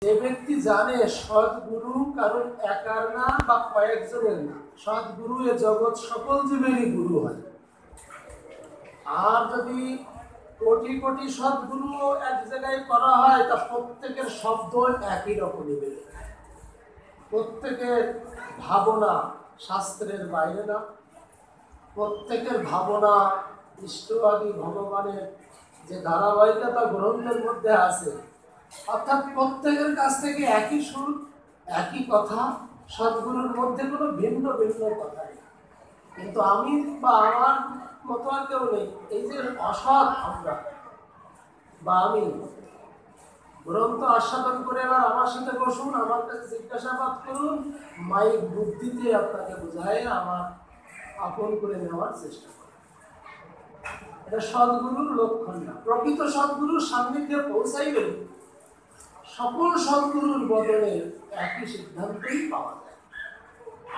যে ব্যক্তি জানে সদ্গুরু কারণ একার না বা কয়েকজনের না, সদ্গুরু এ জগৎ সকল জীবেরই গুরু হয়। আর যদি কোটি কোটি সদ্গুরু এক জায়গায় করা হয় তা প্রত্যেকের শব্দ একই রকমই বেড়ে যায়। প্রত্যেকের ভাবনা শাস্ত্রের বাইরে না, প্রত্যেকের ভাবনা ইষ্টবাদী ভগবানের যে ধারাবাহিকতা গ্রন্থের মধ্যে আছে, অর্থাৎ প্রত্যেকের কাছ থেকে একই সুর, একই কথা, সদ্গুরুর মধ্যে কোনো ভিন্ন ভিন্ন কথা নেই। কিন্তু আমি বা আমার মতো আর কেউ নেই। এই যে অসৎ আমরা বা আমি গ্রন্থ আস্বাদন করে এবার আমার সাথে বসুন, আমার কাছে জিজ্ঞাসাবাদ করুন, মাইক বুদ্ধিতে আপনাকে বোঝায় আমার আপন করে নেওয়ার চেষ্টা করুন। এটা সদ্গুরুর লক্ষণ না। প্রকৃত সদ্গুরুর সান্নিধ্যে পৌঁছাইবেন সকল সদ্গুরুর বদলে একই সিদ্ধান্তই পাওয়া যায়।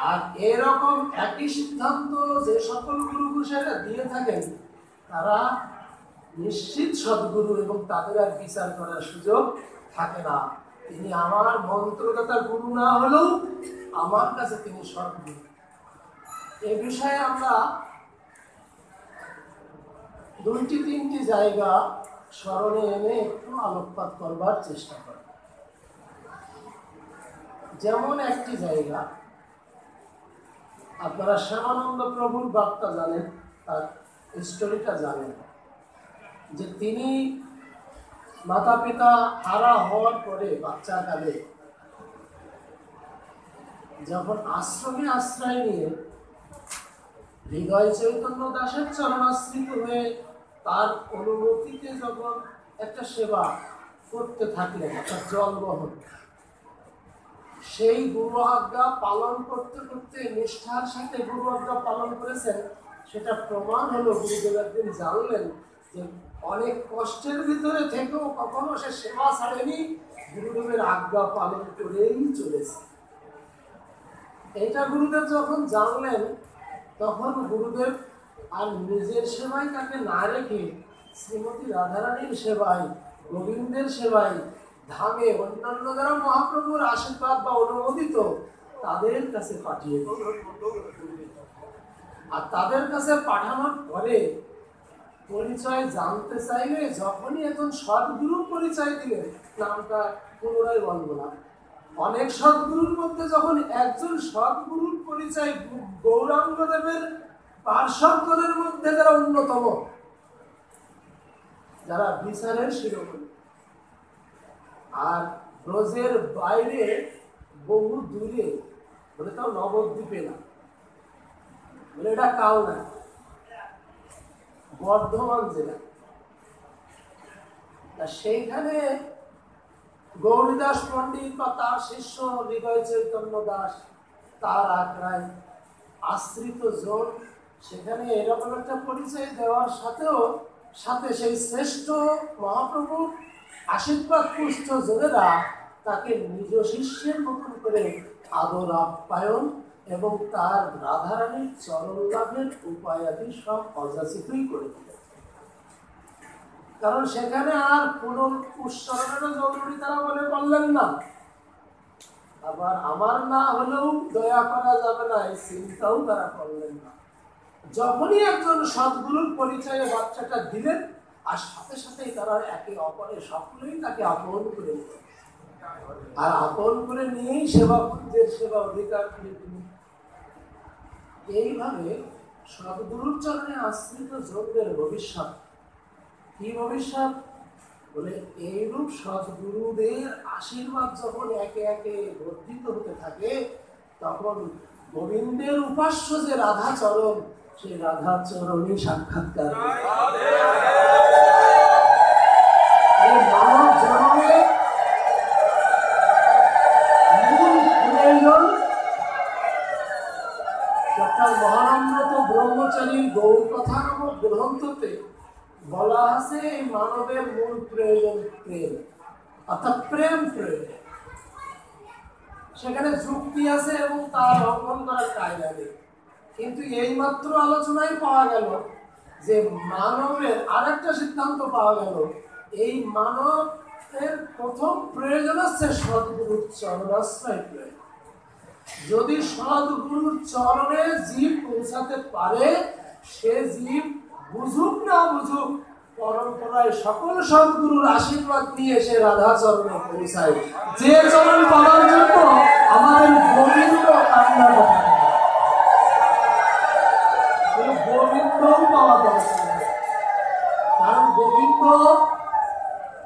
আর এরকম একই সিদ্ধান্ত যে সকল গুরু ঘোষেরা দিয়ে থাকেন তারা নিশ্চিত সদ্গুরু, এবং তাদের আর বিচার করার সুযোগ থাকে না। তিনি আমার মন্ত্রদাতা গুরু না হলেও আমার কাছে তিনি সদ্গুরু। এ বিষয়ে আমরা দুইটি তিনটি জায়গা স্মরণে এনে একটু আলোকপাত করবার চেষ্টা করি। যেমন একটি জায়গা, আপনারা শ্যামানন্দ প্রভুর বার্তা জানেন, তার স্টোরিটা জানেন, যে তিনি মাতা পিতা হারা হওয়ার পরে বাচ্চাকালে যখন আশ্রমে আশ্রয় নিয়ে হৃদয় চৈতন্য দাসের চরণাশ্রিত হয়ে তার অনুমতিতে যখন একটা সেবা করতে থাকলেন, একটা জল বহন, সেই গুরু আজ্ঞা পালন করতে করতে নিষ্ঠার সাথে গুরু আজ্ঞা পালন করেছেন, সেটা প্রমাণ হলো গুরুদেব একদিন জানলেন যে অনেক কষ্টের ভিতরে থেকেও কখনো সে সেবা ছাড়েনি, গুরুদেবের আজ্ঞা পালন করেই চলেছে। এটা গুরুদেব যখন জানলেন তখন গুরুদেব আর নিজের সেবায় তাকে না রেখে শ্রীমতী রাধারানীর সেবায়, গোবিন্দের সেবায়, ধামে অন্যান্য যারা মহাপ্রভুর আশীর্বাদ বা অনুমোদিত তাদের কাছে পাঠিয়ে দিলেন। আর তাদের কাছে পাঠানোর পরে পরিচয় জানতে চাইলে যখনই একজন সদ্গুরু পরিচয় দিলেন, নামটা পুনরায় বলবো না, অনেক সদ্গুরুর মধ্যে যখন একজন সদ্গুরুর পরিচয় গৌরাঙ্গদেবের পার্শ্বদের মধ্যে যারা অন্যতম, যারা বিচারের শিরোমণি, আর ব্রজের বাইরে বহু দূরে, বলে তাও নবদ্বীপে না, বলে এটা কাউ না, বর্ধমান জেলা, সেইখানে গৌরীদাস পণ্ডিত বা তার শিষ্য হৃদয় চৈতন্য দাস, তার আগ্রায় আশ্রিত জন, সেখানে এরকম একটা পরিচয় দেওয়ার সাথেও সাথে সেই শ্রেষ্ঠ মহাপ্রভুর আশীর্বাদ পুষ্ট জনেরা তাকে নিজ শিষ্যের মতন করে আদর আপ্যায়ন এবং তার রাধারানীর চরণ লাভের উপায়াদি সব অযাচিতই করে দিলেন। কারণ সেখানে আর পুনঃপুষ্করণেরও জরুরি তারা মনে করলেন না, আবার আমার না হলেও দয়া করা যাবে না এই চিন্তাও তারা করলেন না। যখনই একজন সদ্গুরুর পরিচয়ে বাচ্চাটা দিলেন, আর সাথে সাথেই তারা একে অপরের সকলেই তাকে আপন করে নিলেন, আর আপন করে নিয়েই সেবাপুঞ্জের সেবা অধিকার করে দিলেন। এইভাবে সদ্গুরুর চরণে আশ্রিত যোগদের ভবিষ্যৎ কি ভবিষ্যৎ, বলে এইরূপ সদ্গুরুদের আশীর্বাদ যখন একে একে বর্ধিত হতে থাকে, তখন গোবিন্দের উপাস্য যে রাধাচরণ, সেই রাধাচরণই সাক্ষাৎকার মানব জন্মে মূল প্রয়োজন। ডক্টর মহানন্দ ব্রহ্মচারীর গৌর কথা নামক গ্রন্থতে বলা আছে এই মানবের মূল প্রয়োজন প্রেম, অর্থাৎ প্রেম প্রয়োজন। সেখানে যুক্তি আছে এবং তার লঙ্ঘন করার কায়দা নেই, কিন্তু এইমাত্র আলোচনায় পাওয়া গেল যে মানবের আর একটা সিদ্ধান্ত পাওয়া গেল, এই মানব এর প্রথম প্রয়োজন হচ্ছে সদ্গুরুর চরণাশ্রয় প্রয়োজন। যদি সদ্গুরুর চরণে জীব পৌঁছাতে পারে, সে জীব বুঝুক না বুঝুক, পরম্পরায় সকল সদ্গুরুর আশীর্বাদ নিয়ে সে রাধা চরণে পৌঁছায়। যে চরণ পাওয়ার জন্য আমাদের গোবিন্দ কান্না করে, গোবিন্দও পাওয়া দরকার, কারণ গোবিন্দ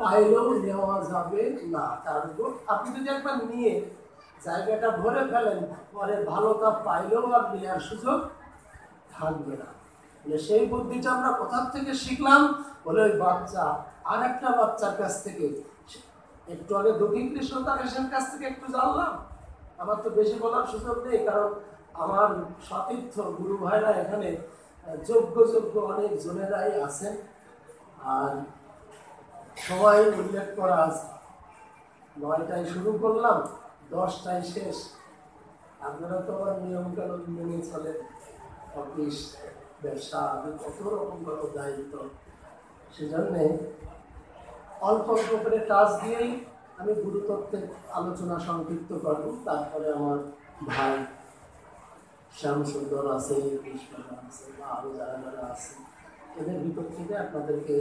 পাইলেও নেওয়া যাবে না। কারণ আপনি যদি একবার নিয়ে জায়গাটা ভরে ফেলেন, পরে ভালোটা পাইলেও আর নেওয়ার সুযোগ থাকবে না। সেই বুদ্ধিটা আমরা কোথা থেকে শিখলাম? বলে ওই বাচ্চা আর একটা বাচ্চার কাছ থেকে, একটু আগে দক্ষিণ কৃষ্ণ তারেশের কাছ থেকে একটু জানলাম। আমার তো বেশি বলার সুযোগ নেই, কারণ আমার সতীর্থ গুরু ভাইরা এখানে যোগ্য অনেক জনেরাই আছেন, আর সবাই উল্লেখ করা আছে। 9টায় শুরু করলাম, 10টায় শেষ। আপনারা তো আমার নিয়মকানুন মেনে চলেন, অফিস ব্যবসা কত রকম দায়িত্ব, সেজন্যে অল্প অল্প করে কাজ দিয়েই আমি গুরুতত্ত্বের আলোচনা সংক্ষিপ্ত করব। তারপরে আমার ভাই শ্যাম সুন্দর আছে, কৃষ্ণ আছে, বা আরও যারা যারা আছে, এদের ভিতর থেকে আপনাদেরকে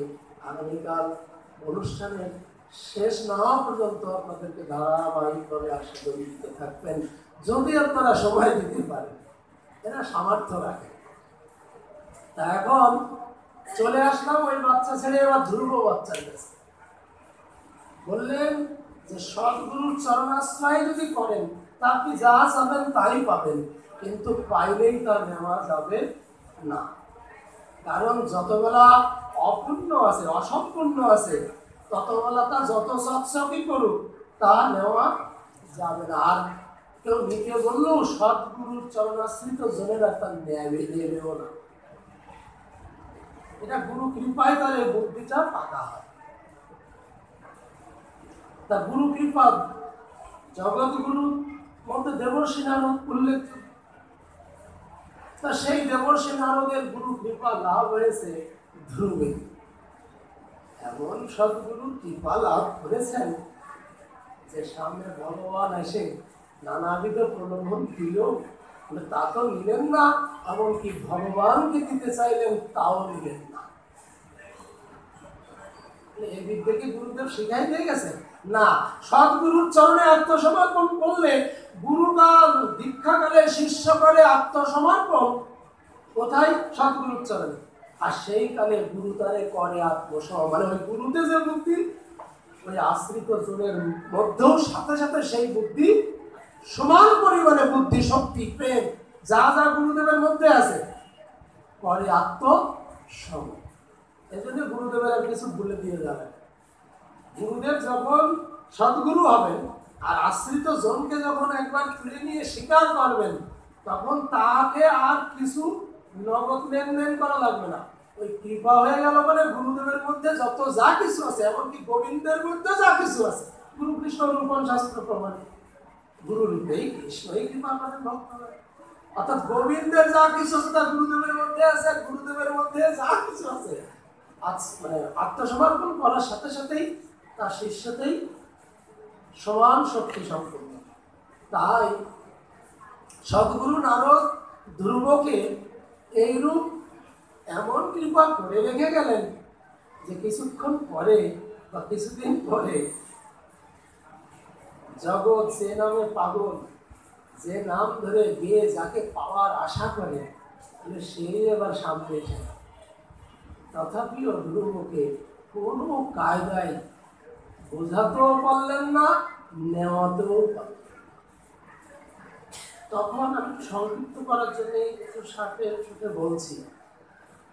আগামীকাল অনুষ্ঠানের শেষ না হওয়া পর্যন্ত আপনাদেরকে ধারাবাহিকভাবে আশীর্বাদ দিতে থাকবেন, যদি আপনারা সময় দিতে পারেন, এরা সামর্থ্য রাখে। তা এখন চলে আসলাম ওই বাচ্চা ছেড়ে এবার ধ্রুব বাচ্চার কাছে। বললেন যে সদ্গুরুর চরণাশ্রয় যদি করেন তা আপনি যা চাবেন তাই পাবেন, কিন্তু পাইলেই তা নেওয়া যাবে না। কারণ যতবেলা অপূর্ণ আছে, অসম্পূর্ণ আছে, ততবেলা তা যত সৎসঙ্গই করুক তা নেওয়া যাবে না। আর কেউ নিতে বললেও সদ্গুরুর চরণাশ্রিত জনেরা তা নেবেও না। এটা গুরু কৃপায় তার এই বুদ্ধিটা পাকা হয়। তা গুরু কৃপা জগৎগুরুর মধ্যে দেবর্ষী নারদ উল্লেখ, তা সেই দেবর্ষী নারদের গুরু কৃপা লাভ হয়েছে ধ্রুবে। এমন সদ্গুরুর কৃপা লাভ করেছেন যে সামনে ভগবান এসে নানাবিধ প্রলোভন দিল, তা তো নিলেন না, এমনকি ভগবানকে দিতে চাইলেন তাও নিলেন না। এই বিদ্যাকে গুরুদেব শিখাই দিয়ে গেছেন না। সদ্গুরুর চরণে আত্মসমর্পণ করলে, গুরুকাল দীক্ষাকালে শিষ্য করে আত্মসমর্পণ কোথায়? সদ্গুরুর চরণে। আর সেই কালে গুরু তারে করে আত্মসমর্পণ, মানে ওই গুরুতে যে বুদ্ধি, ওই আশ্রিত জনের মধ্যেও সাথে সাথে সেই বুদ্ধি সমান পরিমাণে বুদ্ধি, শক্তি, প্রেম যা যা গুরুদেবের মধ্যে আছে, করে আত্মসমর্পণ। এই জন্য গুরুদেবের আর কিছু বলে দিয়ে যাবেন। গুরুদেব যখন সদ্গুরু হবেন আর আশ্রিত জনকে যখন একবার তুলে নিয়ে স্বীকার করবেন, তখন তাকে আর কিছু নগদ লেনদেন করা লাগবে না। ওই কৃপা হয়ে গেল মানে গুরুদেবের মধ্যে যত যা কিছু আছে, এমনকি গোবিন্দের মধ্যে যা কিছু আছে, গুরু কৃষ্ণ রূপণ শাস্ত্র প্রমাণিত, গুরু রূপেই কৃষ্ণই কৃপা করেন ভক্তরা। অর্থাৎ গোবিন্দের যা কিছু আছে তা গুরুদেবের মধ্যে আছে, গুরুদেবের মধ্যে যা কিছু আছে, মানে আত্মসমর্পণ করার সাথে সাথেই তার শিষ্যতেই সমান শক্তি সম্পন্ন। তাই সদ্গুরু নারদ ধ্রুবকে এইরূপ এমন কৃপা করে রেখে গেলেন যে কিছুক্ষণ পরে বা কিছুদিন পরে জগৎ যে নামে পাগল, যে নাম ধরে গিয়ে যাকে পাওয়ার আশা করে, সেই এবার সামনে এসে। তথাপিও ধ্রুবকে কোনো কায়দায় বোঝাতেও পারলেন না, নেওয়াতেও পারলেন। তখন আমি সংক্ষিপ্ত করার জন্য একটু সাথে বলছি,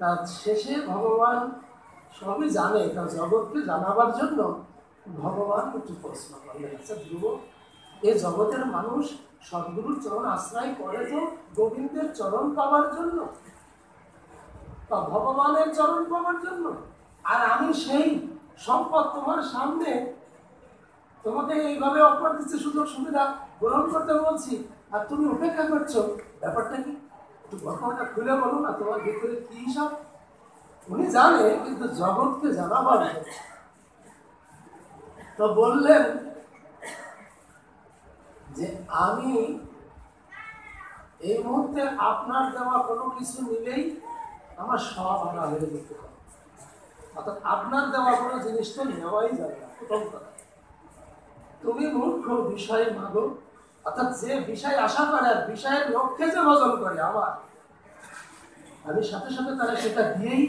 তার শেষে ভগবান সবই জানে, তার জগৎকে জানাবার জন্য ভগবান একটু প্রশ্ন করলেন, আচ্ছা ধ্রুব, এ জগতের মানুষ সদ্গুরুর চরণ আশ্রয় করে তো গোবিন্দের চরণ পাওয়ার জন্য বা ভগবানের চরণ পাওয়ার জন্য, আর আমি সেই সম্পদ তোমার সামনে তোমাকে এইভাবে অপর কিছু সুযোগ সুবিধা গ্রহণ করতে বলছি, আর তুমি উপেক্ষা করছো, ব্যাপারটা কি? একটু ঘটনাটা খুলে বলো না, তোমার ভিতরে কি সব। উনি জানে, কিন্তু জগৎকে জানাবার তো বললেন যে আমি এই মুহূর্তে আপনার দেওয়া কোনো কিছু নিলেই আমার সব হারা হয়ে যেতে হবে। অর্থাৎ আপনার দেওয়া কোনো জিনিস তো নেওয়াই যাবে না। প্রথম কথা, তুমি মূর্খ, বিষয় মাগো। অর্থাৎ যে বিষয় আশা করে আর বিষয়ের লক্ষ্যে যে ভজন করে আমি সাথে সাথে তারা সেটা দিয়েই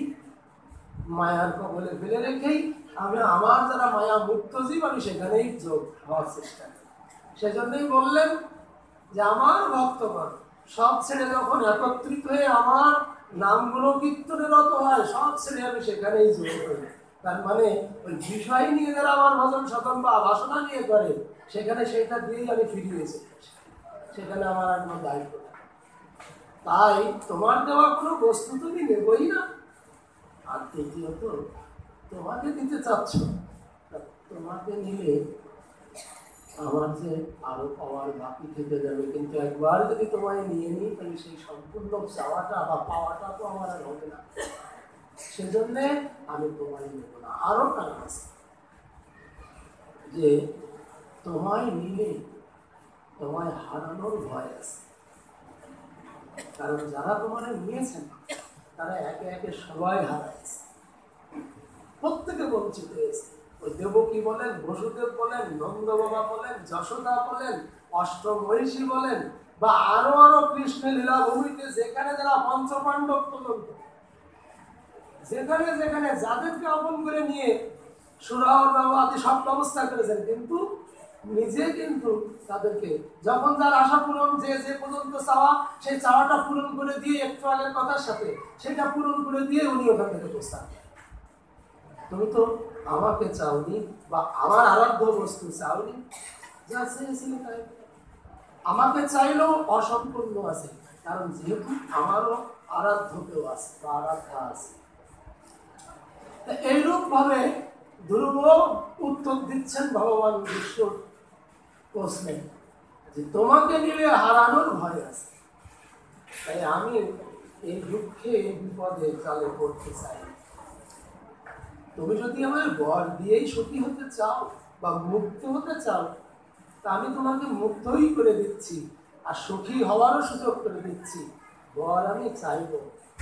মায়ার কবলে ফেলে রেখেই আমি আমার যারা মায়া মুক্ত জীব আমি সেখানেই যোগ হওয়ার চেষ্টা করি। সেজন্যই বললেন যে আমার ভক্তগণ সব ছেড়ে যখন একত্রিত হয়ে আমার নামগুলো কীর্তনে রত হয়, সব ছেড়ে আমি সেখানেই যোগ করি। তার মানে ওই বিষয় নিয়ে যারা আমার ভজন সাধন বা বাসনা নিয়ে করে সেখানে সেটা দিয়েই আমি ফিরিয়ে এসেছি, সেখানে আমার আর কোনো দায়িত্ব নেই। তাই তোমার দেওয়া কোনো বস্তু তুমি নেবই না। আর দ্বিতীয়ত তোমাকে দিতে চাচ্ছ, তোমাকে নিলে আমার যে আরো পাওয়ার বাকি থেকে যাবে, কিন্তু একবার যদি তোমায় নিয়ে নিই তাহলে সেই সম্পূর্ণ চাওয়াটা বা পাওয়াটা তো আমার আর হবে না। সেজন্য আমি তোমায় নেব না। আরো কারণ আছে যে তোমায় নিলে তোমায় হারানোর ভয় আছে। কারণ যারা তোমার নিয়েছেন তারা একে একে সবাই হারাইছে, প্রত্যেকে বঞ্চিত হয়েছে। ওই দেবকী বলেন, বসুদেব বলেন, নন্দ বাবা বলেন, যশোদা বলেন, অষ্টমহিষী বলেন, বা আরো আরো কৃষ্ণের লীলাভূমিতে যেখানে যারা পঞ্চপাণ্ডব পর্যন্ত যেখানে যেখানে যাদেরকে আপন করে নিয়ে সুরাহর বাবা আদি সব ব্যবস্থা করেছেন, কিন্তু নিজে কিন্তু তাদেরকে যখন যার আশা পূরণ যে যে পর্যন্ত চাওয়া সেই চাওয়াটা পূরণ করে দিয়ে একটু আগের কথার সাথে সেটা পূরণ করে দিয়ে উনি ওখান থেকে প্রস্থান। তুমি তো আমাকে চাওনি বা আমার আরাধ্য বস্তু চাওনি, যা চেয়েছিলে তাই। আমাকে চাইলেও অসম্পূর্ণ আছে, কারণ যেহেতু আমারও আরাধ্য কেউ আছে বা আরাধ্যা আছে। এইরূপ ভাবে ধ্রুব উত্তর দিচ্ছেন ভগবান বিষ্ণুর প্রশ্নে যে তোমাকে নিলে হারানোর ভয় আছে, তাই আমি এই দুঃখে বিপদে কালে পড়তে চাই। তুমি যদি আমার বর দিয়েই সুখী হতে চাও বা মুক্ত হতে চাও, তা আমি তোমাকে মুক্তই করে দিচ্ছি আর সুখী হওয়ারও সুযোগ করে দিচ্ছি। বর আমি চাইব,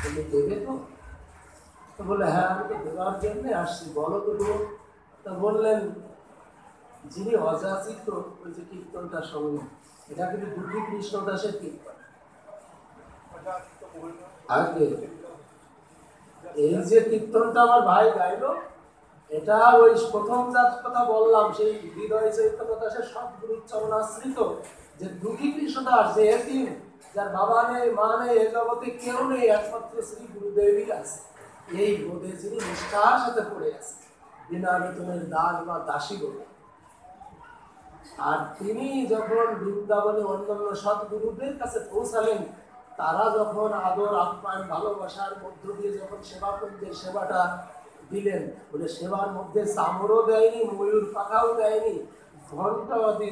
তুমি দেবে তো? বলে হ্যাঁ, আমি তো দেওয়ার জন্য আসছি, বলো তো দেবো। তা বললেন যিনি অযাচিত, ওই যে কীর্তনটা শুনলেন, এটা কিন্তু দুটি কৃষ্ণ দাসের কীর্তন। আগে এই যে কীর্তনটা আমার ভাই গাইল, এটা ওই প্রথম যার কথা বললাম সেই হৃদয় চৈতন্য দাসের সব গুরুচরণ আশ্রিত যে দুটি কৃষ্ণ দাস, যে এতিম, যার বাবা নেই মা নেই, এ জগতে কেউ নেই, একমাত্র শ্রী গুরুদেবই আছে। এই বোধে যিনি নিষ্ঠার সাথে পড়ে আছে, বিনা বেতনের দাস বা দাসী বলে। আর তিনি যখন বৃন্দাবনে অন্যান্য সৎগুরুদের কাছে পৌঁছালেন, তারা যখন আদর আপ্যায়ন ভালোবাসার মধ্য দিয়ে যখন সেবাকুঞ্জের সেবাটা দিলেন, বলে সেবার মধ্যে চামড়ও দেয়নি, ময়ূর পাখাও দেয়নি, ঘন্টা আদি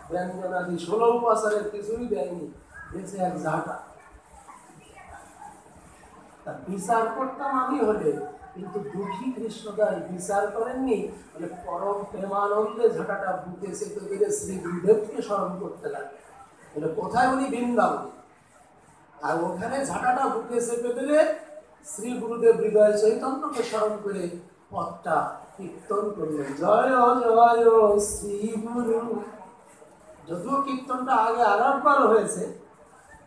ব্যঞ্জন আদি 16 উপাচারের কিছুই দেয়নি, দিয়েছে এক ঝাঁটা। তা বিচার করতাম আমি হলে, কিন্তু দুঃখী কৃষ্ণদাস বিচার করেননি, মানে পরম প্রেমানন্দে ঝাঁটাটা বুকে চেপে দিলে শ্রী গুরুদেবকে স্মরণ করতে লাগে। বলে কোথায়? উনি বৃন্দাবনে। আর ওখানে ঝাঁটাটা বুকে চেপে দিলে শ্রী গুরুদেব হৃদয় চৈতন্যকে স্মরণ করে পথটা কীর্তন করলেন, জয় জয় শ্রী গুরু। যদিও কীর্তনটা আগে আর একবার হয়েছে,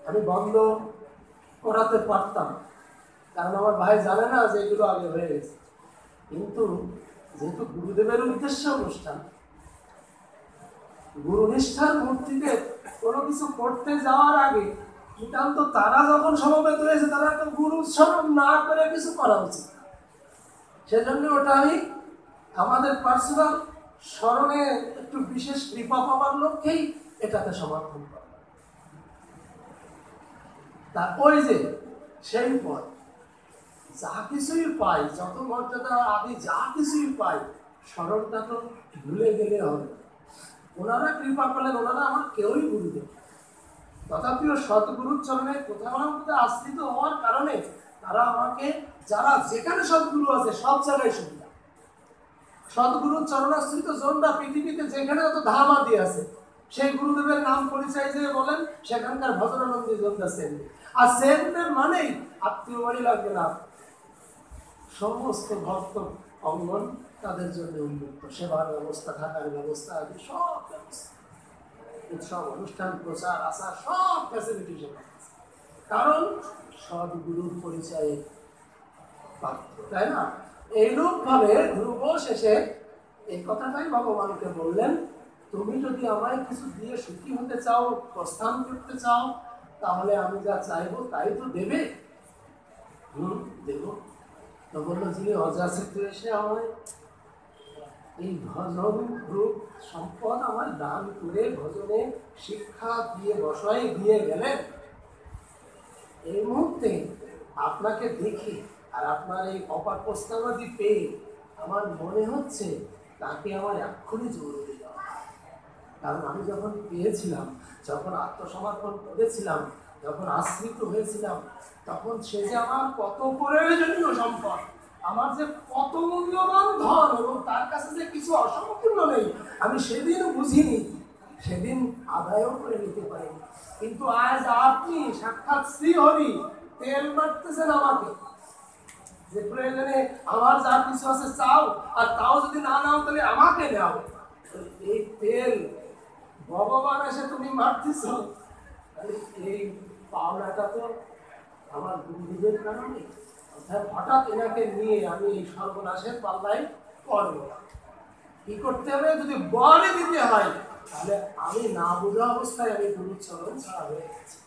আমি বন্ধ করাতে পারতাম, কারণ আমার ভাই জানে না যে এগুলো আগে হয়ে গেছে। কিন্তু যেহেতু গুরুদেবের উদ্দেশ্যে অনুষ্ঠান, গুরুনিষ্ঠার মূর্তিতে কোনো কিছু করতে যাওয়ার আগে নিতান্ত তারা যখন সমবেত হয়েছে, তারা তো গুরু স্মরণ না করে কিছু করা উচিত। সেজন্য ওটা আমি আমাদের পার্সোনাল স্মরণে একটু বিশেষ কৃপা পাওয়ার লক্ষ্যেই এটাতে সমর্থন করলাম। তা ওই যে সেই পথ, যা কিছুই পাই, যত মর্যাদা আদি যা কিছুই পাই, স্মরণটা তো ভুলে গেলে হবে। ওনারা কৃপা করলেন, ওনারা আমার কেউই গুরুদেব, তথাপিও সদ্গুরুর চরণে কোথাও না কোথাও আশ্রিত হওয়ার কারণে তারা আমাকে, যারা যেখানে সদ্গুরু আছে সব জায়গায় সুবিধা। সদ্গুরুর চরণাশ্রিত জনরা পৃথিবীতে যেখানে যত ধাম আদি আছে, সেই গুরুদেবের নাম পরিচয় যে বলেন সেখানকার ভজনানন্দী জনরা সেন। আর সেনের মানেই আত্মীয় বাড়ি লাগবে না, সমস্ত ভক্ত অঙ্গন তাদের জন্য উন্মুক্ত, সেবার ব্যবস্থা, থাকার ব্যবস্থা আদি সব ব্যবস্থা, উৎসব অনুষ্ঠান প্রচার আচার সব ফ্যাসিলিটি সেখানে আছে। কারণ সদ্গুরুর পরিচয়ে পাত্র, তাই না? এইরূপ ভাবে ধ্রুব শেষে এই কথাটাই ভগবানকে বললেন, তুমি যদি আমায় কিছু দিয়ে সুখী হতে চাও, প্রস্থান করতে চাও, তাহলে আমি যা চাইবো তাই তো দেবে। দেব। তো বললো, যিনি অযাচিত এসে আমায় এই ভজন রূপ সম্পদ আমার দান করে ভজনে শিক্ষা দিয়ে বসাই দিয়ে গেলেন, এই মুহূর্তে আপনাকে দেখি আর আপনার এই অপার প্রস্তাবাদি পেয়ে আমার মনে হচ্ছে তাকে আমার এক্ষুনি জরুরি দেওয়া। কারণ আমি যখন পেয়েছিলাম, যখন আত্মসমর্পণ করেছিলাম, যখন আশ্রিত হয়েছিলাম, তখন সে যে আমার কত প্রয়োজনীয় সম্পদ, আমার যে কত মূল্যবান ধন, এবং তার কাছে যে কিছু অসম্পূর্ণ নেই, আমি সেদিন বুঝিনি, সেদিন আদায়ও করে নিতে পারিনি। কিন্তু আজ আপনি সাক্ষাৎ শ্রীহরি তেল মারতেছেন আমাকে, যে প্রয়োজনে আমার যা কিছু আছে চাও, আর তাও যদি না নাও তাহলে আমাকে নাও। এই তেল ভগবান এসে তুমি মারতেছ, এই পাওনাটা তো আমার গুরুদেবের কারণে। হঠাৎ এনাকে নিয়ে আমি এই সর্বনাশের পাল্লায় পড়ব। কি করতে হবে? যদি বলে দিতে হয়, তাহলে আমি না বোঝা অবস্থায় আমি গুরুচরণ ছাড়া হয়ে গেছি।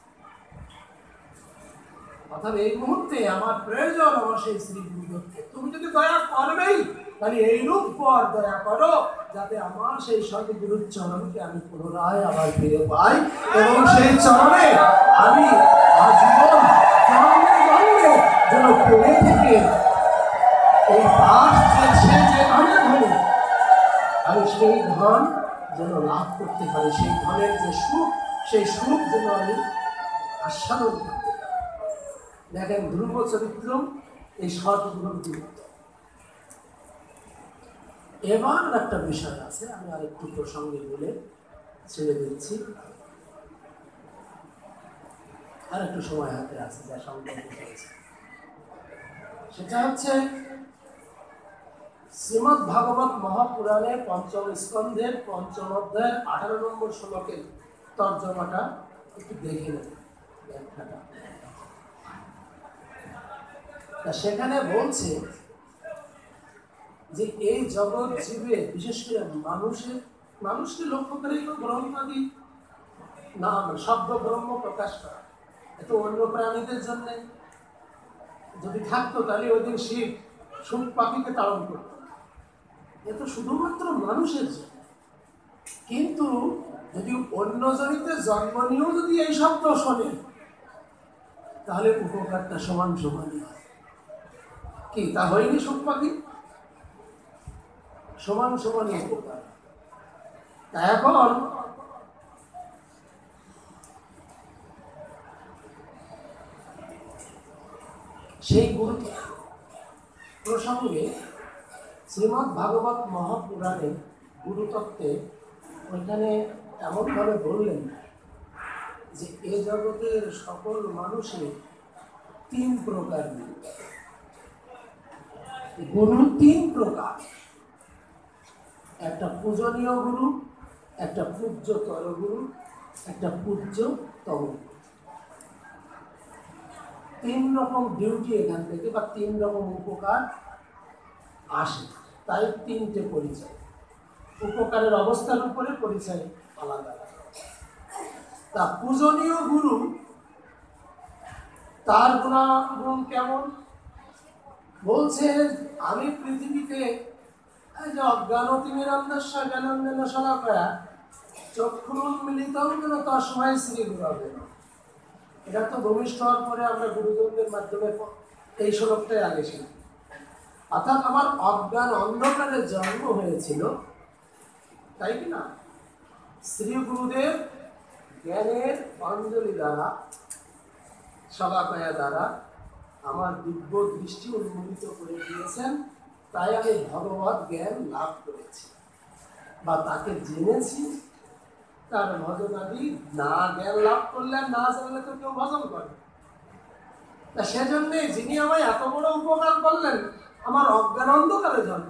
অর্থাৎ এই মুহূর্তে আমার প্রয়োজন আমার সেই শ্রী গুরুদেবকে। তুমি যদি দয়া করবেই, তাহলে এইরূপ পর দয়া করো যাতে আমার সেই সদ্গুরুর চরণকে আমি পুনরায় আবার ফিরে পাই, এবং সেই চরণে আমি আজীবন জন্মে জন্মে যেন পড়ে থেকে এই দাস যে ধনে ধনে আমি সেই ধন যেন লাভ করতে পারি, সেই ধনের যে সুখ, সেই সুখ যেন আমি আস্বাদন করতে পারি। দেখেন ধ্রুব চরিত্র, এই সদ্গুরুর গুরুত্ব। এবার একটা বিষয় আছে, আমি আরেকটু প্রসঙ্গে বলে ছেড়ে দিচ্ছি, আর একটু সময় হাতে আছে যা সংকল্প করেছে। সেটা হচ্ছে শ্রীমদ্ ভাগবত মহাপুরাণের পঞ্চম স্কন্ধের পঞ্চম অধ্যায়ের 18 নম্বর শ্লোকের তর্জমাটা একটু দেখে নেব, ব্যাখ্যাটা। সেখানে বলছে যে এই জগৎ জীবে, বিশেষ করে মানুষকে লক্ষ্য করে ব্রহ্মাদি নাম শব্দ ব্রহ্ম প্রকাশ করা, এত অন্য প্রাণীদের জন্য যদি থাকতো তাহলে ওই দিন শিব সুখ পাখিকে তাড়ন করত। এ তো শুধুমাত্র মানুষের জন্য। কিন্তু যদি অন্য জনিতে জন্ম নিয়েও যদি এই শব্দ শোনে, তাহলে উপকারটা সমান সমানই হয়। কি তা হয়নি? সুখ পাখি সমান সমানই উপকার। তা এখন সেই গুরু প্রসঙ্গে শ্রীমদ্ ভাগবত মহাপুরাণে গুরুতত্ত্বে ওইখানে এমনভাবে বললেন যে এ জগতের সকল মানুষের 3 প্রকার গুরু। 3 প্রকার, একটা পূজনীয় গুরু, একটা পূজ্যতর গুরু, একটা পূজ্যতম। 3 রকম ডিউটি এখান থেকে, বা 3 রকম উপকার আসে, তাই 3টে পরিচয়। উপকারের অবস্থার উপরে পরিচয় আলাদা। তা পূজনীয় গুরু, তার গুণ কেমন? বলছে আমি পৃথিবীতে যে অজ্ঞানতিমিরান্ধস্য জ্ঞানাঞ্জন শলাকয়া চক্ষুরুন্মিলিতং যেন তস্মৈ শ্রী গুরবে নমঃ। এটা তো ভূমিষ্ঠ হওয়ার পরে আমরা গুরুজনদের মাধ্যমে এই শ্লোকটাই আগে শিখি। অর্থাৎ আমার অজ্ঞান অন্ধকারে জন্ম হয়েছিল, তাই কি না? শ্রী গুরুদেব জ্ঞানের অঞ্জলি দ্বারা, শলাকয়া দ্বারা আমার দিব্য দৃষ্টি উন্মোচিত করে দিয়েছেন, তাই আমি ভগবত জ্ঞান লাভ করেছি বা তাকে জেনেছি। তার ভজনাদি না জ্ঞান লাভ করলে না জানলে তো কেউ ভজন করে। তা সেজন্য যিনি আমায় এত বড় উপকার করলেন, আমার অজ্ঞান অন্ধকারে জন্ম,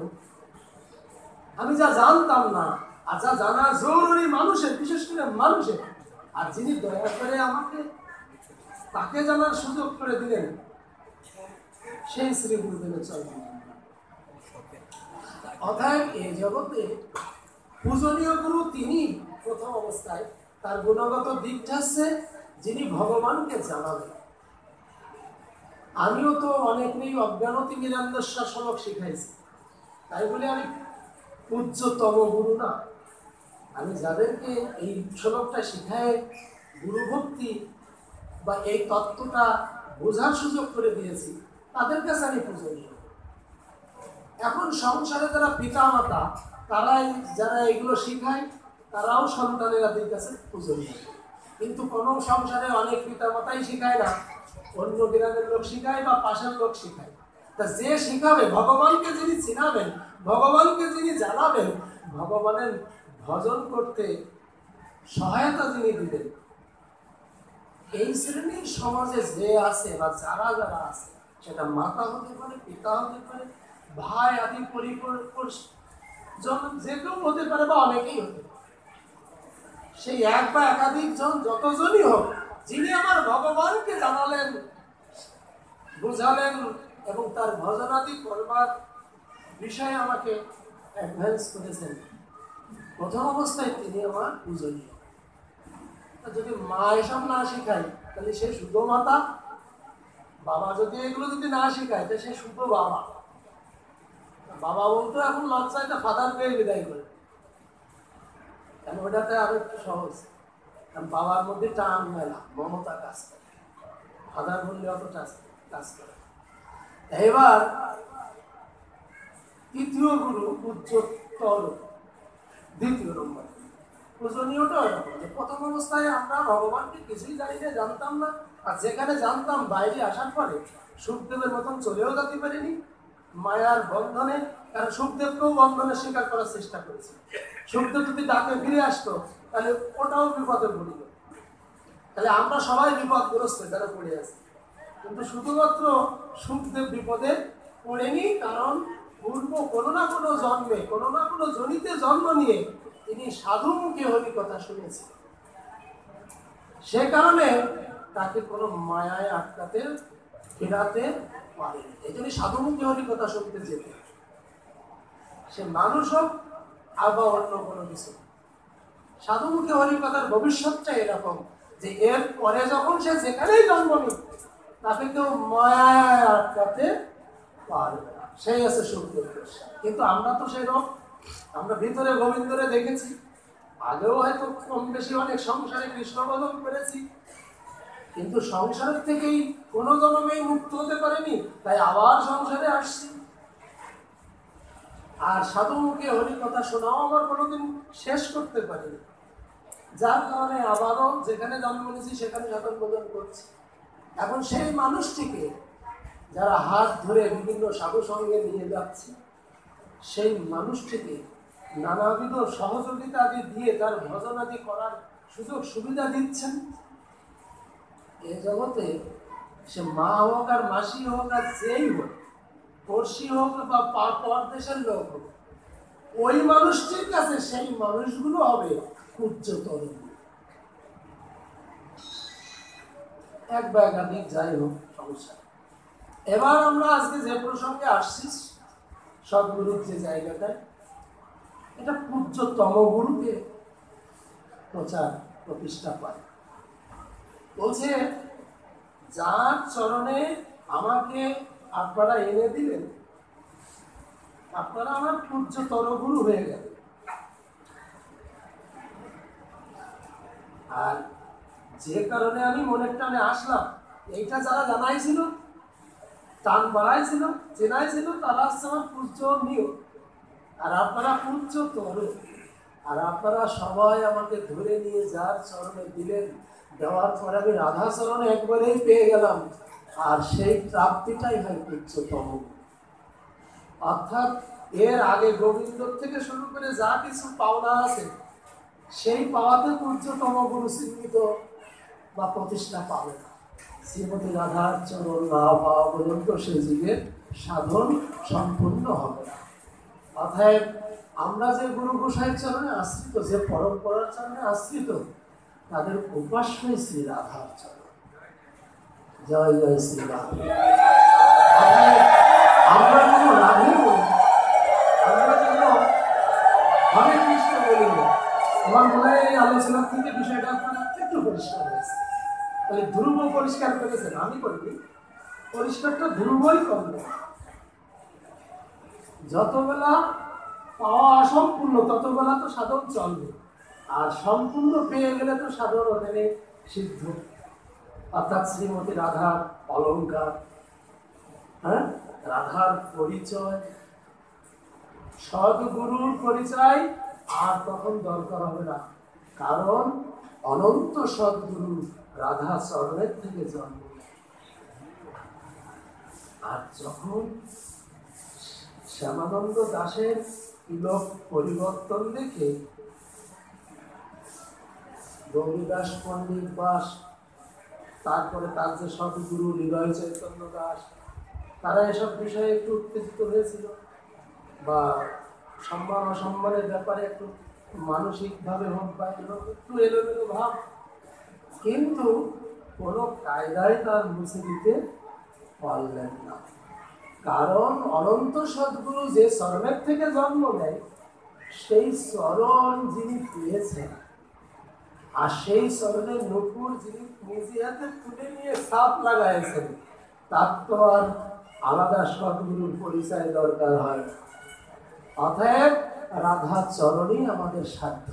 আমি যা জানতাম না আর যা জানা জরুরি মানুষের, বিশেষ করে মানুষের, আর যিনি দয়া করে আমাকে তাকে জানার সুযোগ করে দিলেন, সেই শ্রী গুরুদেবের চরণ। অতএব এই জগতে পূজনীয় গুরু তিনি প্রথম অবস্থায়। তার গুণগত দিকটা হচ্ছে যিনি ভগবানকে জানাবেন। আমিও তো অনেকেই অজ্ঞানতি নিরন্দস্বর শ্লোক শিখাইছি, তাই বলে আমি পূজ্যতম গুরু না। আমি যাদেরকে এই শ্লোকটা শিখায় গুরু ভক্তি বা এই তত্ত্বটা বোঝার সুযোগ করে দিয়েছি, তাদের কাছে আমি পূজনীয়। এখন সংসারে যারা পিতা মাতা, তারাই যারা এগুলো শিখায়, তারাও সন্তানেরাদের কাছে পূজনীয়। কিন্তু কোন সংসারে অনেক পিতা মাতাই শিখায় না, অন্য গ্রামের লোক শিখায় বা পাশের লোক শিখায়। তা যে শিখাবে, ভগবানকে যিনি চিনাবেন, ভগবানকে যিনি জানাবেন, ভগবানের ভজন করতে সহায়তা যিনি দিবেন, এই শ্রেণীর সমাজে যে আছে বা যারা যারা আছে, সেটা মাতা হতে পারে, পিতা হতে পারে, ভাই আদি যে কেউ হতে পারে বা অনেকেই হতে পারে। সেই এক বা একাধিক জন, যতজনই হোক, যিনি আমার ভগবানকে জানালেন, বুঝালেন এবং তার ভজনাদি করবার বিষয়ে আমাকে অ্যাডভান্স করেছেন, প্রথম অবস্থায় তিনি আমার পূজনীয়। যদি মা এসব না শিখায় তাহলে সে শুধু মাতা, বাবা যদি এগুলো যদি না শিখায় তাহলে সে শুধু বাবা। বাবা বলতে এখন লজ্জায় ফাদার পেয়ে বিদায় করে, কারণ ওটাতে আরো একটু সহজ। কারণ বাবার মধ্যে টান মেলা, মমতা কাজ করে, ফাদার বললে অত কাজ করে। এবার তৃতীয় গুরু পূজ্যতর, দ্বিতীয় নম্বর পূজনীয়টা এরকম যে প্রথম অবস্থায় আমরা ভগবানকে কিছুই জানি না, জানতাম না। আর যেখানে জানতাম, বাইরে আসার পরে সুখদেবের মতন চলেও যেতে পারিনি মায়ার বন্ধনে। কারণ সুখদেবকেও বন্ধনে স্বীকার করার চেষ্টা করেছে। সুখদেব যদি ডাকে ফিরে আসতো তাহলে ওটাও বিপদে পড়িল। তাহলে আমরা সবাই বিপদগ্রস্ত যারা পড়ে আছি, কিন্তু শুধুমাত্র সুখদেব বিপদে পড়েনি, কারণ পূর্ব কোনো না কোনো জন্মে, কোনো না কোনো জনিতে জন্ম নিয়ে তিনি সাধু মুখে হরি কথা শুনেছেন। সে কারণে তাকে কোনো মায়ায় আটকাতে ফেরাতে পারেনি। এই জন্য সাধু মুখে হরি কথা শুনতে যেতে, সে মানুষ হোক আবার অন্য কোনো কিছু। সাধু মুখে হরি কথার ভবিষ্যৎটা এরকম যে এর পরে যখন সে যেখানেই জন্ম নিক, তাকে কেউ মায়ায় আটকাতে পারবে না। সেই আছে সুখদেব। কিন্তু আমরা তো সেরকম, আমরা ভিতরে গোবিন্দরে দেখেছি, আগেও হয়তো কম বেশি অনেক সংসারে কৃষ্ণ ভজন করেছি, কিন্তু সংসারের থেকেই কোনো জন্মেই মুক্ত হতে পারেনি, তাই আবার সংসারে আসছি। আর সাধু মুখে হরি কথা শোনাও আমার কোনোদিন শেষ করতে পারিনি, যার কারণে আবারও যেখানে জন্ম নিয়েছি সেখানে সাধন ভজন করছি। এখন সেই মানুষটিকে যারা হাত ধরে বিভিন্ন সাধু সঙ্গে নিয়ে যাচ্ছে, সেই মানুষটিকে নানাবিধ সহযোগিতা আদি দিয়ে তার ভজন আদি করার সুযোগ সুবিধা দিচ্ছেন। এ জগতে সে মা হোক আর মাসি হোক আর যেই হোক, পড়শি হোক বা পরদেশের লোক হোক, ওই মানুষটির কাছে সেই মানুষগুলো হবে উচ্চতর। এক বা একাধিক যাই হোক সমস্যা। এবার আমরা আজকে যে প্রসঙ্গে আসছি, সদ্গুরুর যে জায়গাটায়, এটা পূজ্যতম গুরুকে প্রচার প্রতিষ্ঠা পায়। বলছে যার চরণে আমাকে আপনারা এনে দিলেন, আপনারা আমার পূজ্যতর গুরু হয়ে গেলেন। আর যে কারণে আমি মনের টানে আসলাম, এইটা যারা জানাইছিল, টান বাড়াইছিল, চেনাইছিল, তারা হচ্ছে আমার পূজ্যনীয়। আর আপনারা পূজ্যতর, আর আপনারা সবাই আমাকে ধরে নিয়ে যার চরণে দিলেন, দেওয়ার পরে আমি রাধা চরণে একবারেই পেয়ে গেলাম। আর সেই প্রাপ্তিটাই হয় পূজ্যতম। অর্থাৎ এর আগে গোবিন্দ থেকে শুরু করে যা কিছু পাওনা আছে সেই পাওয়াতে উচ্চতম গুরু চিহ্নিত বা প্রতিষ্ঠা পাবে না। শ্রীমতী রাধার চরণ না পাওয়া পর্যন্ত সে জীবের সাধন সম্পূর্ণ হবে না। অতএব আমরা যে গুরু গোসাইয়ের চরণে আশ্রিত, যে পরম্পরার চরণে আশ্রিত, তাদের উপাস্যই শ্রী রাধার চরণ। জয় জয় শ্রী রাধা। আমরা যেন রাধে বলি, আমরা যেন হরে কৃষ্ণ বলি না। আমার মনে হয় এই আলোচনা থেকে বিষয়টা আপনারা একটু পরিষ্কার হয়েছে। তাহলে ধ্রুব পরিষ্কার করেছেন, আমি করিনি, পরিষ্কারটা ধ্রুবই করল। যতবেলা পাওয়া অসম্পূর্ণ ততবেলা তো সাধন চলবে, আর সম্পূর্ণ পেয়ে গেলে তো সাধন ওখানে সিদ্ধ। অর্থাৎ শ্রীমতী রাধার অলঙ্কার, হ্যাঁ, রাধার পরিচয়, সদ্গুরুর পরিচয় আর তখন দরকার হবে না, কারণ অনন্ত সদ্গুরু রাধা চরণের থেকে জন্ম। আর যখন শ্যামানন্দ দাসের তিলক পরিবর্তন দেখে রবিদাস পণ্ডিত দাস, তারপরে তার যে সদ্গুরু হৃদয় চৈতন্য দাস, তারা এসব বিষয়ে একটু উত্তেজিত হয়েছিল, বা সম্মান অসম্মানের ব্যাপারে একটু মানসিকভাবে হোক বা একটু এলোমেলো ভাব, কিন্তু কোনো কায়দায় তার মুছে দিতে পারলেন না। কারণ অনন্ত সদ্গুরু যে চরণের থেকে জন্ম নেয়, সেই চরণ যিনি পেয়েছেন, আর সেই চরণের নূপুর যিনি নিজে হাতে তুলে নিয়ে ছাপ লাগাইছেন, তার তো আর আলাদা সদ্গুরুর পরিচয় দরকার হয়। অতএব রাধা চরণই আমাদের সাধ্য,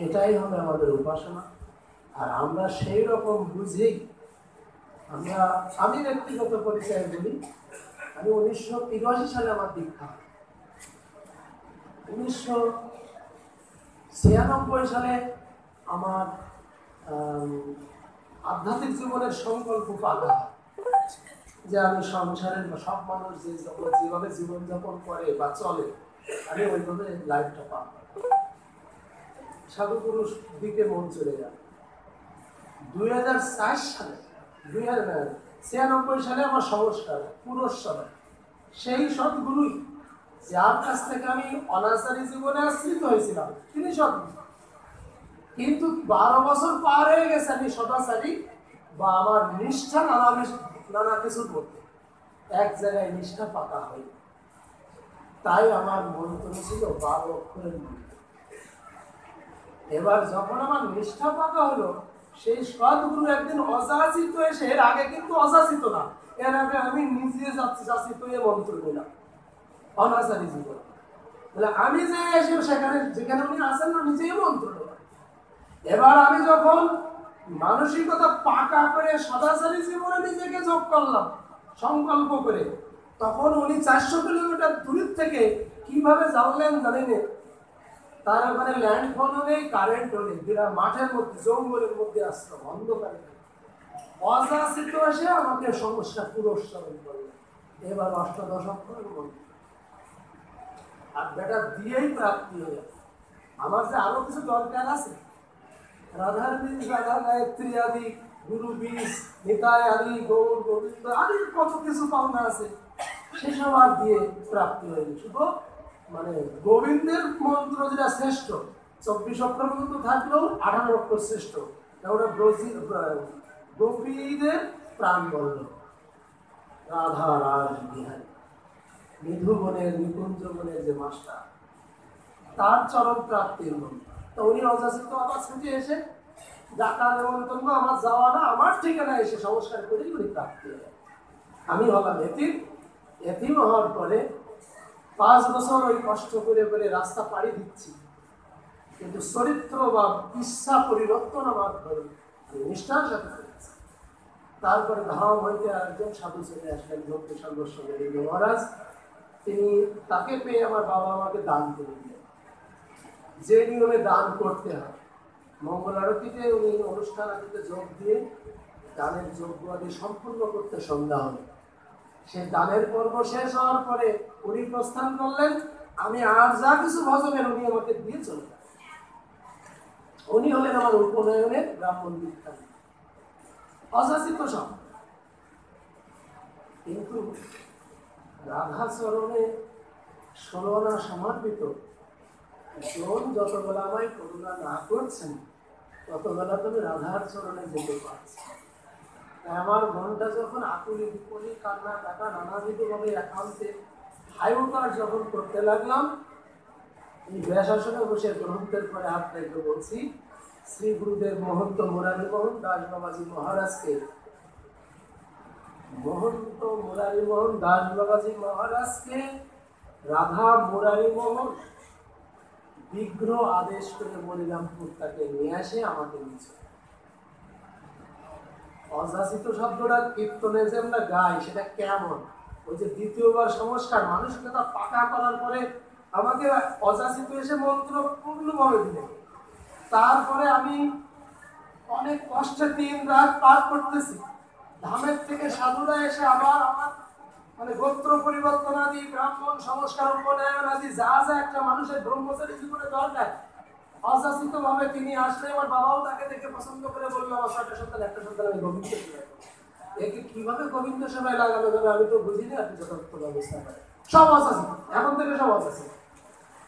এটাই হবে আমাদের উপাসনা। আর আমরা সেই রকম বুঝেই আমি ব্যক্তিগত পরিচয় বলি, আমি 1983 সালে আমার দীক্ষা, 1996 সালে আমার আধ্যাত্মিক জীবনের সংকল্প পাকা, যে আমি সংসারের সব মানুষ যেভাবে জীবনযাপন করে বা চলে, আমি ওইভাবে লাইফটা পাব। সাধুপুরুষ দিকে মন চলে যায়। 2004 সালে 1996 সালে আমার সংস্কার পুরস্কার, সেই সদ্গুরুই যার কাছ থেকে আমি অনাচারী জীবনে আশ্রিত হয়েছিলাম, তিনি সদ্গুরু। কিন্তু 12 বছর পার হয়ে গেছে আমি সদাচারী বা আমার নিষ্ঠা নানা কিছুর মধ্যে এক জায়গায় নিষ্ঠা পাকা হয়নি। তাই আমার মন্ত্র ছিল 12 অক্ষরের মন্ত্র। এবার যখন আমার নিষ্ঠা পাকা হলো, সেই সদ্গুরু একদিন অযাচিত এসে, এর আগে কিন্তু অযাচিত না, এর আগে আমি নিজে যাচিত হয়ে মন্ত্র নিলাম অনাচারী জীবন। তাহলে আমি যে এসে সেখানে যেখানে উনি আসেন না, নিজেই মন্ত্র নিলাম। এবার আমি যখন মানসিকতা পাকা করে সদাচারী জীবনে নিজেকে যোগ করলাম সংকল্প করে, তখন উনি 400 কিলোমিটার দূরের থেকে কিভাবে জানলেন জানি না, তার ওখানে ল্যান্ড ফোনও নেই, কারেন্টও নেই, বিরাট মাঠের মধ্যে জঙ্গলের মধ্যে আসলাম অন্ধকারে, অযাচিত এসে আমাকে সমস্যা পুরস্কারণ করলেন। এবার অষ্টাদশক আর বেটা দিয়েই প্রাপ্তি হয়ে যাবে। আমার যে আরো কিছু দরকার আছে, রাধার বীজ, রাধা গায়ত্রী আদি, গুরু বীজ, নিতাই আদি, গৌর গোবিন্দ আদি কত কিছু পাওনা আছে, সেসব আর দিয়ে প্রাপ্তি হয়নি। শুধু মানে গোবিন্দের মন্ত্র যেটা শ্রেষ্ঠ, 24 অক্ষর পর্যন্ত থাকলেও 18 অক্ষর শ্রেষ্ঠ, ওটা গোপীদের প্রাণ বলল রাধা রাজ বিহারী, নিধুবনের নিকুঞ্জ বনের যে মাস্টার, তার চরম প্রাপ্তির মন্ত্র। তো উনি অযাচিত আবার ছুটে এসে ডাকা নেমন্তন্ন, আমার যাওয়া না, আমার ঠিকানা এসে সংস্কার করেই উনি প্রাপ্তি হলেন। আমি হলাম এতিম। এতিম হওয়ার পরে 5 বছর ওই কষ্ট করে করে রাস্তা পাড়ি দিচ্ছি, কিন্তু চরিত্র বা ইচ্ছা পরিবর্তন আমার নিষ্ঠার সাথে করেছে। তারপরে ধাম হইতে একজন সাধু চলে আসলেন, ভক্তি সর্বস্ব মহারাজ। তিনি, তাকে পেয়ে আমার বাবা আমাকে দান করে দিলেন, যে নিয়মে দান করতে হয়। মঙ্গল আরতিতে উনি অনুষ্ঠান আদিতে যোগ দিয়ে দানের যোগ্য আদি সম্পূর্ণ করতে সন্ধ্যা হল। সে দানের পর্ব শেষ হওয়ার পরে উনি প্রস্থান করলেন। আমি আর যা কিছু ভজনের উনি আমাকে দিয়ে চলে গেলেন। উনি হলেন আমার উপনয়নের ব্রাহ্মণ বিজ্ঞানী, অযাচিত সব। কিন্তু রাধা চরণে ষোলনা সমর্পিত জন যতবেলা আমায় করুণা না করছেন, ততবেলা তুমি রাধার চরণে যেতে পারছি। আমার মনটা যখন আকুলি বিকুলি কান্না কাটা নানাবিধ ভাবে একান্তে হাইওকার যখন করতে লাগলাম, এই ব্যাসাসনে বসে গ্রন্থের পরে হাত রেখে বলছি, শ্রী গুরুদেব মহন্ত মুরারি মোহন দাস বাবাজি মহারাজকে, মহন্ত মুরারি মোহন দাস বাবাজি মহারাজকে রাধা মুরারি মোহন বিগ্রহ আদেশ করে বলিরামপুর তাকে নিয়ে আসে আমাকে নিচে। অযাচিত শব্দটা কীর্তনে যে আমরা গাই, সেটা কেমন? ওই যে দ্বিতীয়বার সংস্কার মানসিকতা পাকা করার পরে আমাকে অযাচিত এসে মন্ত্র পূর্ণভাবে দিল। তারপরে আমি অনেক কষ্টে 3 রাত পার করতেছি। ধামের থেকে সাধুরা এসে আবার আমার মানে গোত্র পরিবর্তন আদি, ব্রাহ্মণ সংস্কার, উপনয়ন আদি যা যা একটা মানুষের ব্রহ্মচারী জীবনে দরকার, অযাচিত ভাবে তিনি আসলে আমার বাবাও তাকে দেখে পছন্দ করে বললো, আমার 6টা সন্তান একটা সন্তান আমি গোবিন্দ সেবায়। একে কিভাবে গোবিন্দ সেবায় লাগানো যাবে আমি তো বুঝিনি। আপনি যথার্থ ব্যবস্থা করেন। সব অযাচিত, এখন থেকে সব অযাচিত।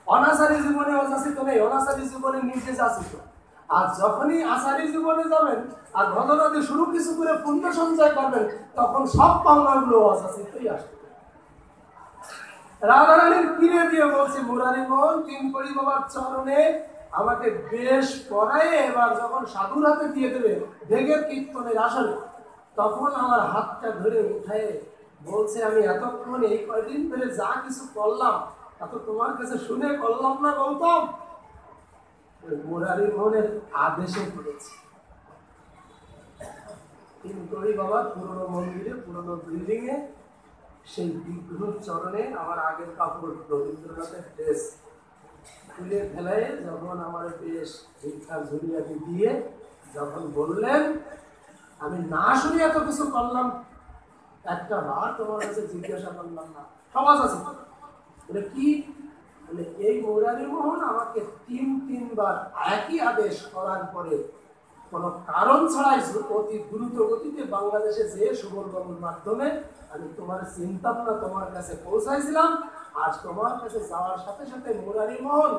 অনাচারী জীবনে অযাচিত নেই, অনাচারী জীবনে নিজে যাচিত। আর যখনই আচারী জীবনে যাবেন আর ভজনাদি শুরু কিছু করে পুণ্য সঞ্চয় করবেন, তখন সব পাওনাগুলো অযাচিতই আসবে। রাধারানীর কিনে দিয়ে বলছি, মুরারি মোহন 3 কোটি বাবার চরণে আমাকে বেশ পড়ায় এবার যখন সাধুর হাতে দিয়ে দেবে ভেগের কীর্তনের আসলে, তখন আমার হাতটা ধরে উঠায় বলছে, আমি এতক্ষণ এই কয়দিন ধরে যা কিছু করলাম তা তো তোমার কাছে শুনে করলাম না গৌতম, মুরারি মোহনের আদেশে করেছি। 3 কোটি বাবার পুরনো মন্দিরে, পুরনো বিল্ডিং এ, সেই বিগ্রহ চরণে আমার আগের কাপড় রবীন্দ্রনাথের ড্রেস খুলে ফেলায় যখন আমার বেশ ভিক্ষার ঝুলিয়াটি দিয়ে যখন বললেন, আমি না শুনে এত কিছু করলাম, একটা বার তোমার কাছে জিজ্ঞাসা করলাম না, সমাজ আছে বলে কি? বলে এই মুরারি মোহন আমাকে 3 বার একই আদেশ করার পরে কোনো কারণ ছাড়াই অতি দ্রুত গতিতে বাংলাদেশে যে সুবলবাবুর মাধ্যমে আমি তোমার চিন্তা ভাবনা তোমার কাছে পৌঁছাইছিলাম। আজ তোমার কাছে যাওয়ার সাথে সাথে মুরারি মোহন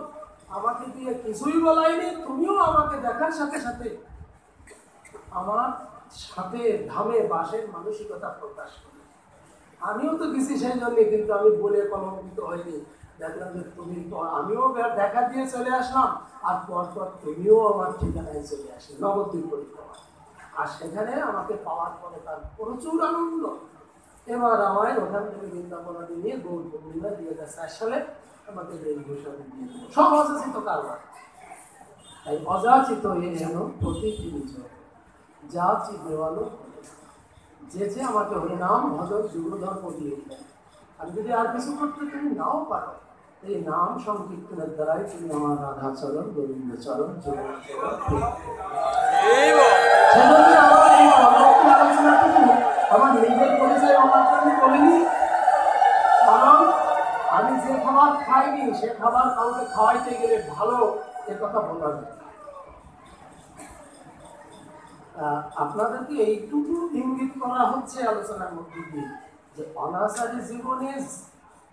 আমাকে দিয়ে কিছুই বলাইনি, তুমিও আমাকে দেখার সাথে সাথে আমার সাথে ধামে বাসের মানসিকতা প্রকাশ করে। আমিও তো গেছি সেই জন্যে, কিন্তু আমি বলে কলঙ্কিত হয়নি। দেখলাম যে তুমি, আমিও দেখা দিয়ে চলে আসলাম, আর পরপর তুমিও আমার ঠিকানায় চলে আসলে নবদ্বীপ পরিক্রমা। আর সেখানে আমাকে পাওয়ার পরে তার প্রচুর আনন্দ। এবার আমায় ওখান থেকে বৃন্দাবনাদি নিয়ে গৌর পূর্ণিমা 2004 সালে আমাকে বেশভূষণ দিয়ে দিল। সব অযাচিত কারবার। তাই অযাচিত এ যেন প্রতিটি নিজ যাচি দেওয়ালো, যে যে আমাকে হরিনাম ভজন যুগধর্ম দিয়ে দিলেন। আমি যদি আর কিছু করতে তুমি নাও পারো, এই নাম সংকীর্তনের দ্বারাই তুমি আমার রাধাচরণ, গোবিন্দ চরণ, আমার নিজের পরিচয় আমার জন্য বলিনি। কারণ আমি যে খাবার খাইনি সে খাবার কাউকে খাওয়াইতে গেলে ভালো এ কথা বলা যায়। আপনাদেরকে এইটুকু ইঙ্গিত করা হচ্ছে আলোচনার মধ্যে দিয়ে যে অনাচারী জীবনে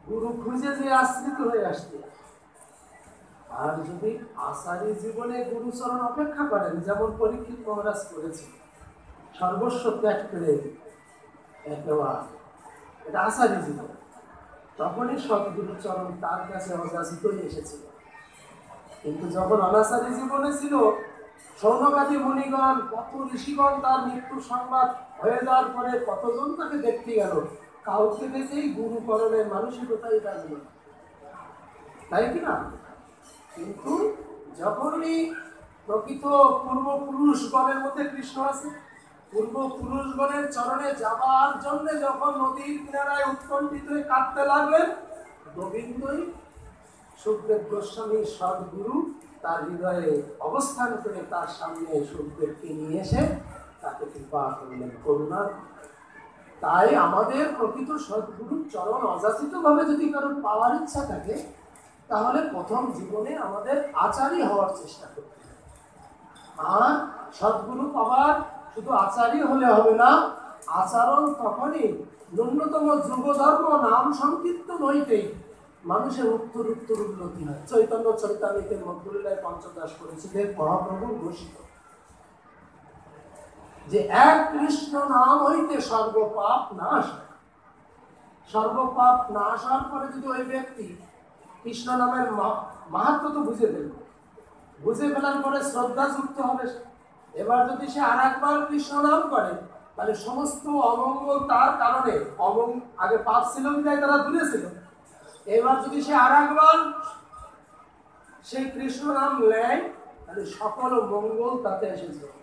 গুরু খুঁজে যে আশ্রিত হয়ে আসছে, আর যদি আচারী জীবনে গুরুচরণ অপেক্ষা করেন, যেমন পরীক্ষিত মহারাজ করেছে, সর্বস্ব ত্যাগ করে একেবারে, এটা আচারী জীবন, তখনই সদ্গুরুচরণ তার কাছে অযাচিতই এসেছিল। কিন্তু যখন অনাচারী জীবনে ছিল, সৌনকাদি মুনিগণ, কত ঋষিগণ তার মৃত্যুর সংবাদ হয়ে যাওয়ার পরে কতজন তাকে দেখতে গেল, কাউকে দেখেই গুরুকরণের মানসিকতাই কাজল, তাই কিনা? কিন্তু যখনই প্রকৃত পূর্বপুরুষগণের মধ্যে কৃষ্ণ আছে, পূর্বপুরুষগণের চরণে যাবার জন্য যখন নদীর কিনারায় উৎকণ্ঠিত হয়ে কাঁদতে লাগলেন, গোবিন্দই সুখদেব গোস্বামী সদ্গুরু তার হৃদয়ে অবস্থান করে তার সামনে সুখদেবকে নিয়ে এসে তাকে কৃপা করলেন, করুণা। তাই আমাদের প্রকৃত সদ্গুরুর চরণ অযাচিত ভাবে যদি কারোর পাওয়ার ইচ্ছা থাকে, তাহলে প্রথম জীবনে আমাদের আচারী হওয়ার চেষ্টা করতে হবে। আর সদ্গুরু পাওয়ার শুধু আচারী হলে হবে না, আচরণ তখনই ন্যূনতম যুগধর্ম নাম সংকীর্তন হইতেই মানুষের উত্তর উত্তর উন্নতি হয়। চৈতন্য চৈতামিতের মধ্যলীলায় পঞ্চদাস করেছিলেন মহাপ্রভু ঘোষিত যে এক কৃষ্ণ নাম হইতে সর্বপাপ নাশ হয়। সর্বপাপ নাশ হওয়ার পরে যদি ওই ব্যক্তি কৃষ্ণ নামের মাহাত্ম তো বুঝে ফেলবে, বুঝে ফেলার পরে শ্রদ্ধা যুক্ত হবে। এবার যদি সে আর একবার কৃষ্ণ নাম করে, তাহলে সমস্ত অমঙ্গল তার কারণে, আগে পাপ ছিল বিধায় তারা দূরে ছিল, এবার যদি সে আর একবার সেই কৃষ্ণ নাম নেয়, তাহলে সকল মঙ্গল তাতে এসে যোগ,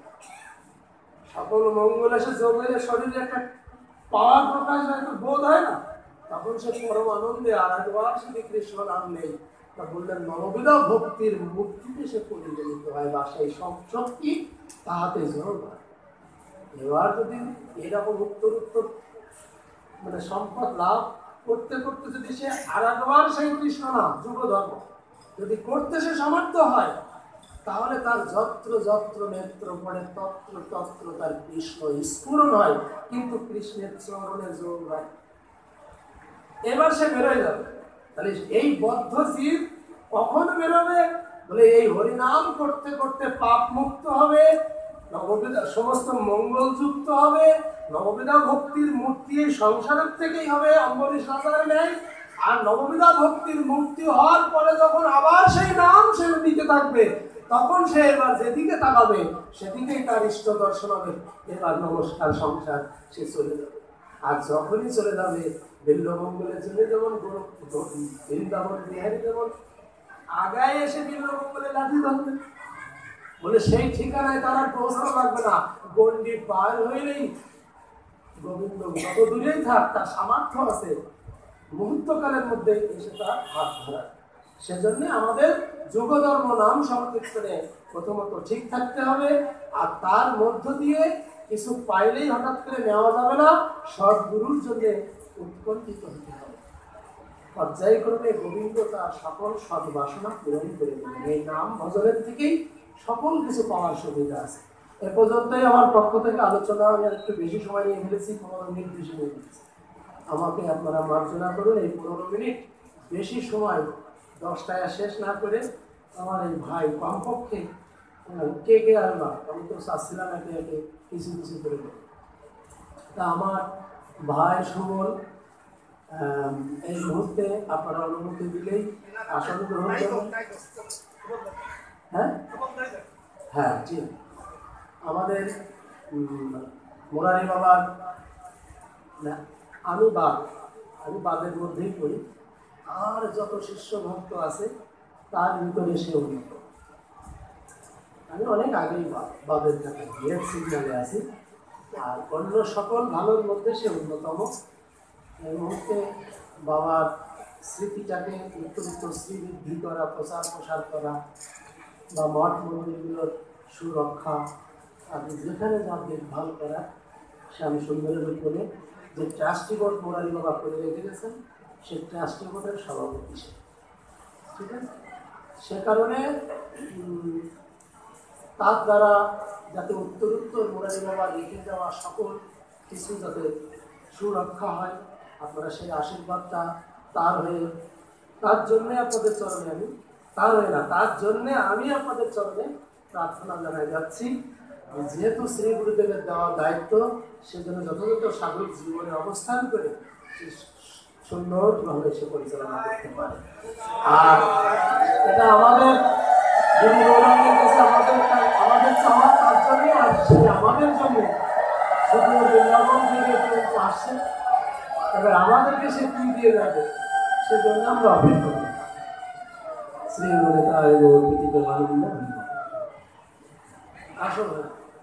সকল মঙ্গল এসে যোগ হয়ে শরীরে একটা পাওয়ার প্রকাশ হয়, একটা বোধ হয় না, তখন সে পরম আনন্দে আর একবার যদি কৃষ্ণ নাম নেই, তা বললেন নববিধ ভক্তির মুক্তিতে সে পরিচালিত হয় বা সেই শক্তি তাহাতে যোগ হয়। এবার যদি এরকম উত্তর উত্তর মানে সম্পদ লাভ করতে করতে যদি সে আর একবার সেই কৃষ্ণ নাম যুগধর্ম যদি করতে সে সমর্থ হয়, তাহলে তার যত্র যত্র নেত্র পড়ে তত্র তত্র তার কৃষ্ণ স্ফুরণ হয়, কিন্তু কৃষ্ণের চরণে যোগ হয়। এবার সে বেরোয় যাবে। তাহলে এই বদ্ধ জীব কখন বেরোবে? বলে এই হরিনাম করতে করতে পাপ মুক্ত হবে, নববিধা সমস্ত মঙ্গল যুক্ত হবে, নববিধা ভক্তির মূর্তি এই সংসারের থেকেই হবে অম্বরীশ রাজার নেয়। আর নববিধা ভক্তির মুক্তি হওয়ার পরে যখন আবার সেই নাম সে নিতে থাকবে, তখন সে এবার যেদিকে তাকাবে সেদিকেই তার ইষ্ট দর্শন হবে। এবার নমস্কার সংসার সে চলে যাবে। আর যখনই চলে যাবে, বিল্লমঙ্গলের জন্য যেমন বৃন্দাবন বিহারী যেমন আগায় এসে বিল্লমঙ্গলে লাঠি ধরবে, বলে সেই ঠিকানায় তার আর পৌঁছানো লাগবে না, গন্ডি পার হইলেই গোবিন্দ যত দূরেই থাক, তার সামর্থ্য আছে মুহূর্তকালের মধ্যে এসে তার হাত ধরা। সেজন্য আমাদের যুগধর্ম নাম সংকীর্তনে প্রথমত ঠিক থাকতে হবে, আর তার মধ্য দিয়ে কিছু পাইলেই হঠাৎ করে নেওয়া যাবে না, সদ্গুরুর জন্য উৎকণ্ঠিত হতে হবে। পর্যায়ক্রমে গোবিন্দ তার সকল সদ্বাসনা পূরণ করে দেবেন। এই নাম ভজনের থেকেই সকল কিছু পাওয়ার সুবিধা আছে। এ পর্যন্তই আমার পক্ষ থেকে আলোচনা, আমি একটু বেশি সময় নিয়ে ফেলেছি, 15 মিনিট বেশি নিয়ে ফেলেছি। আমাকে আপনারা মার্জনা করুন। এই 15 মিনিট বেশি সময় 10টায় শেষ না করে আমার এই ভাই কমপক্ষে কে কে আসবা, আমি তো চাচ্ছিলাম একে একে কিছু কিছু করে দেব। তা আমার ভাই সুমন এই মুহূর্তে আপনারা অনুমতি দিলেই আসন গ্রহণ করুন। হ্যাঁ হ্যাঁ ঠিক। আমাদের মুরারি বাবার, আমি বাদের মধ্যেই পড়ি, আর যত শিষ্য ভক্ত আছে তার ভিতরে সে উন্নত। আমি অনেক আগেই বাদের কাছে গিয়ে সিগনালে আছি, আর অন্য সকল ভালোর মধ্যে সে অন্যতম। এই মুহূর্তে বাবার স্মৃতিটাকে উত্তর শ্রীবৃদ্ধি করা, প্রচার প্রসার করা বা মঠ মন্দিরগুলোর সুরক্ষা, আপনি যেখানে যা দেখভাল করা, শ্যাম সুন্দরের উপরে যে ট্রাস্টি বোর্ড মোরারি বাবা করে রেখে গেছেন, সেই ট্রাস্টি বোর্ডের সভাপতি সে, ঠিক আছে। সে কারণে তার দ্বারা যাতে উত্তর মোরারি বাবা রেখে যাওয়া সকল কিছু যাতে সুরক্ষা হয়, আপনারা সেই আশীর্বাদটা তার হয়ে, তার জন্যে আপনাদের চরণে আমি, তার হয়ে না, তার জন্যে আমি আপনাদের চরণে প্রার্থনা জানাই যাচ্ছি। যেহেতু শ্রী গুরুদেবের দেওয়া দায়িত্ব, সেজন্য যথাযথ সাধক জীবনে অবস্থান করে সুন্দরভাবে সে পরিচালনা করতে পারে। আর এটা আমাদের গুরু গৌরাঙ্গের কাছে আমাদের চাওয়া, তার জন্য আসছে, আমাদের জন্য শুধু বৃন্দাবন থেকে আসছে, এবার আমাদেরকে সে কি দিয়ে যাবে, সেজন্য আমরা অপেক্ষা করি। শ্রী গুরু তাই গৌর প্রীতি আসলে